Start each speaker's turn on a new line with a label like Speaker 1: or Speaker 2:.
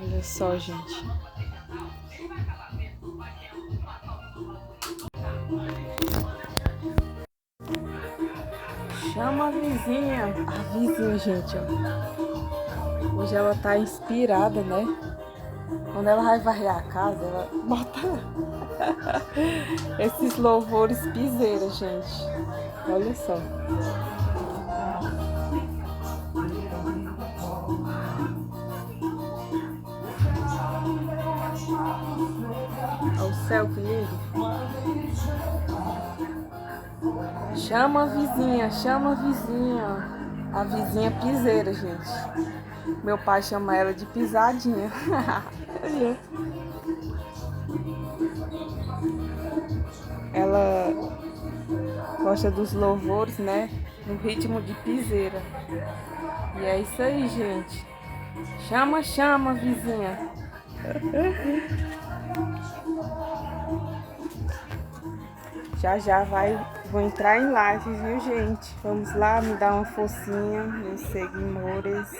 Speaker 1: Olha só, gente. Chama a vizinha. A vizinha, gente, ó. Hoje ela tá inspirada, né? Quando ela vai varrer a casa, ela bota esses louvores piseira, gente. Olha só. Olha o céu, que lindo. Chama a vizinha, chama a vizinha. A vizinha piseira, gente. Meu pai chama ela de pisadinha. Ela gosta dos louvores, né? No ritmo de piseira. E é isso aí, gente. Chama, chama, vizinha. Já já vou entrar em live, viu, gente? Vamos lá, me dar uma forcinha, meus seguidores.